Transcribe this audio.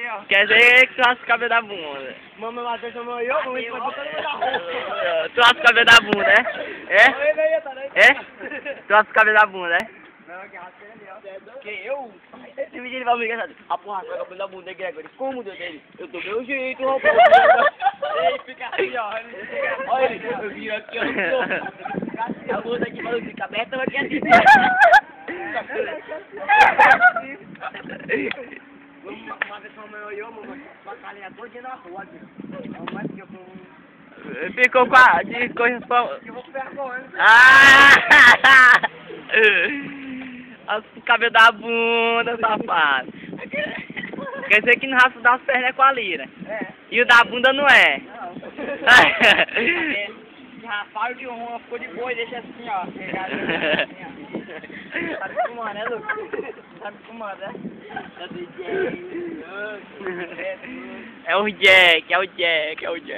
ó. Quer dizer que tu raspa o cabelo da bunda. Mamãe Matheus chamou eu, mamãe foi todo mundo da rua. Tu raspa o cabelo da bunda, é? É? Tu raspa o cabelo da bunda, é? Não, que raspa ele, ó. Que eu? Esse vídeo ele vai me engraçado. A porra, raspa o cabelo da bunda, Gregory. Como, Deus dele? Eu tô meu jeito, rapaz. Ele fica assim, ó. Olha ele, eu viro aqui, ó. A bunda aqui, maluco, fica aberta, mas aqui assim. Uma vez que a mamãe olhou, mamãe, com a carinha toda na rua, aqui. A mamãe ficou com... Ficou com a... de coisa só... Eu vou pegar correndo. Ah! Raspa o cabelo da bunda, safado. Quer dizer que não raspa das pernas é com a lira. É. E o da bunda não é. Não. De raspar de uma ficou de boa e deixa assim, ó. Tá acostumando, né, Lucas? Tá acostumando, né? É o Jack, é o Jack, é o Jack.